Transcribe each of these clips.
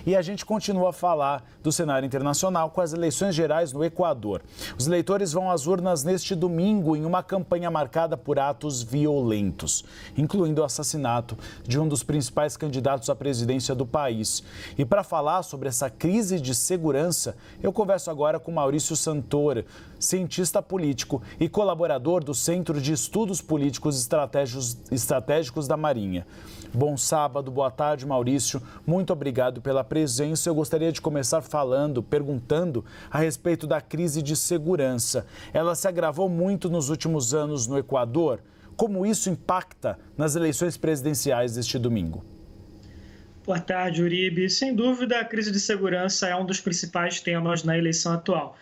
E a gente continua a falar do cenário internacional com as eleições gerais no Equador. Os eleitores vão às urnas neste domingo em uma campanha marcada por atos violentos, incluindo o assassinato de um dos principais candidatos à presidência do país. E para falar sobre essa crise de segurança, eu converso agora com Maurício Santoro, cientista político e colaborador do Centro de Estudos Políticos Estratégicos da Marinha. Bom sábado, boa tarde, Maurício. Muito obrigado pela presença. Eu gostaria de começar perguntando a respeito da crise de segurança. Ela se agravou muito nos últimos anos no Equador. Como isso impacta nas eleições presidenciais deste domingo? Boa tarde, Uribe. Sem dúvida, a crise de segurança é um dos principais temas na eleição atual.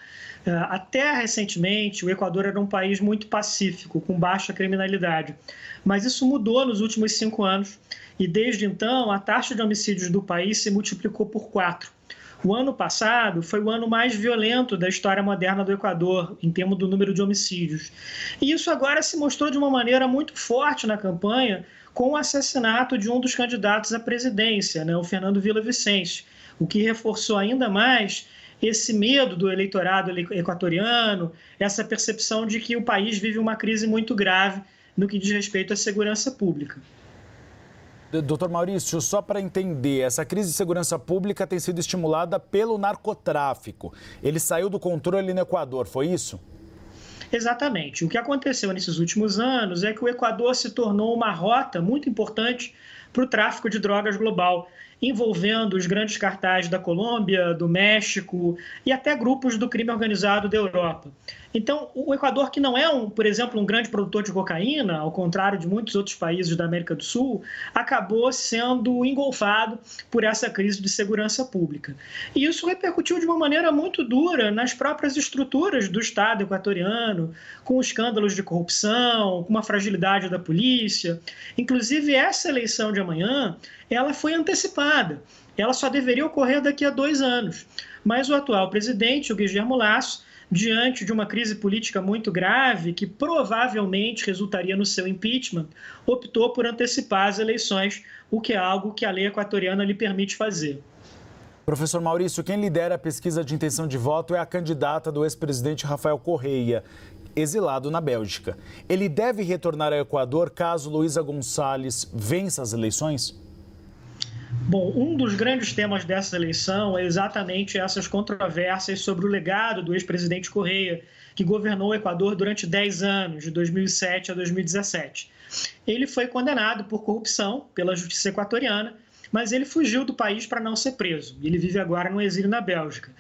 Até recentemente, o Equador era um país muito pacífico, com baixa criminalidade. Mas isso mudou nos últimos 5 anos e, desde então, a taxa de homicídios do país se multiplicou por 4. O ano passado foi o ano mais violento da história moderna do Equador, em termos do número de homicídios. E isso agora se mostrou de uma maneira muito forte na campanha, com o assassinato de um dos candidatos à presidência, o Fernando Villavicencio, o que reforçou ainda mais esse medo do eleitorado equatoriano, essa percepção de que o país vive uma crise muito grave no que diz respeito à segurança pública. Doutor Maurício, só para entender, essa crise de segurança pública tem sido estimulada pelo narcotráfico. Ele saiu do controle no Equador, foi isso? Exatamente. O que aconteceu nesses últimos anos é que o Equador se tornou uma rota muito importante para o tráfico de drogas global, envolvendo os grandes cartéis da Colômbia, do México e até grupos do crime organizado da Europa. Então, o Equador, que não é, por exemplo, um grande produtor de cocaína, ao contrário de muitos outros países da América do Sul, acabou sendo engolfado por essa crise de segurança pública. E isso repercutiu de uma maneira muito dura nas próprias estruturas do Estado equatoriano, com escândalos de corrupção, com uma fragilidade da polícia. Inclusive, essa eleição de amanhã, ela foi antecipada. Ela só deveria ocorrer daqui a 2 anos. Mas o atual presidente, o Guillermo Lasso, diante de uma crise política muito grave, que provavelmente resultaria no seu impeachment, optou por antecipar as eleições, o que é algo que a lei equatoriana lhe permite fazer. Professor Maurício, quem lidera a pesquisa de intenção de voto é a candidata do ex-presidente Rafael Correia, exilado na Bélgica. Ele deve retornar ao Equador caso Luísa Gonçalves vença as eleições? Bom, um dos grandes temas dessa eleição é exatamente essas controvérsias sobre o legado do ex-presidente Correia, que governou o Equador durante 10 anos, de 2007 a 2017. Ele foi condenado por corrupção pela justiça equatoriana, mas ele fugiu do país para não ser preso. Ele vive agora no exílio na Bélgica.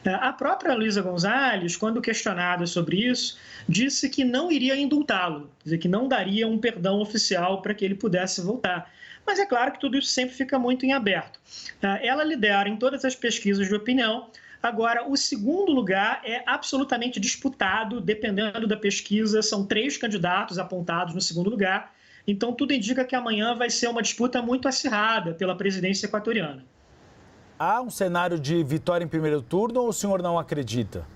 A própria Luísa Gonçalves, quando questionada sobre isso, disse que não iria indultá-lo, quer dizer, que não daria um perdão oficial para que ele pudesse voltar. Mas é claro que tudo isso sempre fica muito em aberto. Ela lidera em todas as pesquisas de opinião. Agora, o segundo lugar é absolutamente disputado, dependendo da pesquisa. São 3 candidatos apontados no segundo lugar. Então, tudo indica que amanhã vai ser uma disputa muito acirrada pela presidência equatoriana. Há um cenário de vitória em primeiro turno ou o senhor não acredita?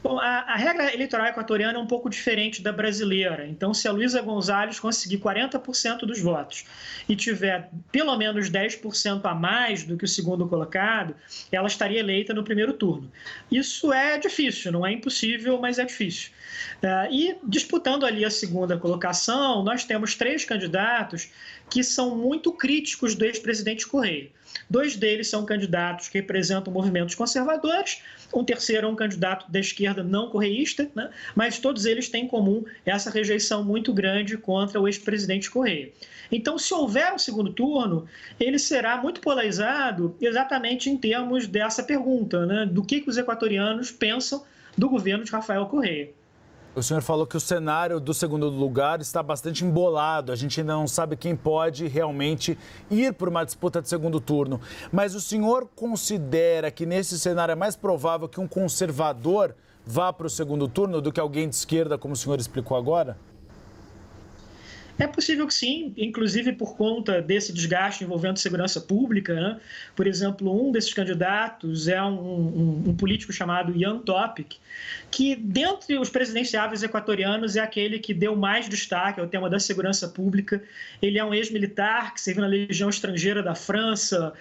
Bom, a regra eleitoral equatoriana é um pouco diferente da brasileira. Então, se a Luísa Gonçalves conseguir 40% dos votos e tiver pelo menos 10% a mais do que o segundo colocado, ela estaria eleita no primeiro turno. Isso é difícil, não é impossível, mas é difícil. E disputando ali a segunda colocação, nós temos 3 candidatos que são muito críticos do ex-presidente Correia. 2 deles são candidatos que representam movimentos conservadores, um terceiro é um candidato da esquerda não correísta, mas todos eles têm em comum essa rejeição muito grande contra o ex-presidente Correia. Então, se houver um segundo turno, ele será muito polarizado exatamente em termos dessa pergunta, do que os equatorianos pensam do governo de Rafael Correia. O senhor falou que o cenário do segundo lugar está bastante embolado. A gente ainda não sabe quem pode realmente ir por uma disputa de segundo turno. Mas o senhor considera que nesse cenário é mais provável que um conservador vá para o segundo turno do que alguém de esquerda, como o senhor explicou agora? É possível que sim, inclusive por conta desse desgaste envolvendo segurança pública, né? Por exemplo, um desses candidatos é um político chamado Jan Topic, que dentre os presidenciáveis equatorianos é aquele que deu mais destaque ao tema da segurança pública. Ele é um ex-militar que serviu na Legião Estrangeira da França,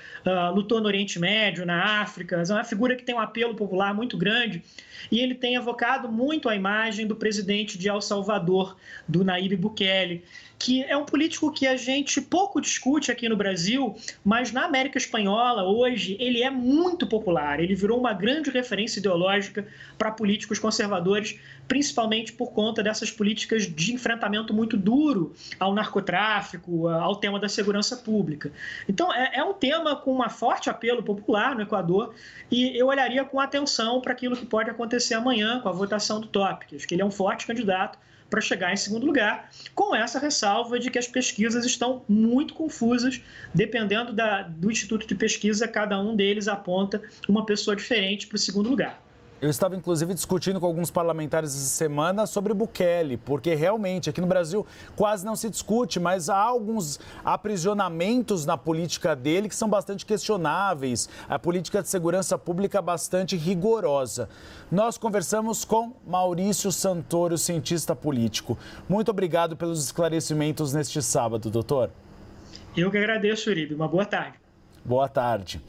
lutou no Oriente Médio, na África, é uma figura que tem um apelo popular muito grande e ele tem evocado muito a imagem do presidente de El Salvador, do Nayib Bukele, que é um político que a gente pouco discute aqui no Brasil, mas na América Espanhola, hoje, ele é muito popular. Ele virou uma grande referência ideológica para políticos conservadores, principalmente por conta dessas políticas de enfrentamento muito duro ao narcotráfico, ao tema da segurança pública. Então, é um tema com um forte apelo popular no Equador e eu olharia com atenção para aquilo que pode acontecer amanhã com a votação do Topic. Acho que ele é um forte candidato para chegar em segundo lugar, com essa ressalva de que as pesquisas estão muito confusas, dependendo do instituto de pesquisa, cada um deles aponta uma pessoa diferente para o segundo lugar. Eu estava, inclusive, discutindo com alguns parlamentares essa semana sobre Bukele, porque realmente aqui no Brasil quase não se discute, mas há alguns aprisionamentos na política dele que são bastante questionáveis, a política de segurança pública bastante rigorosa. Nós conversamos com Maurício Santoro, cientista político. Muito obrigado pelos esclarecimentos neste sábado, doutor. Eu que agradeço, Uribe. Uma boa tarde. Boa tarde.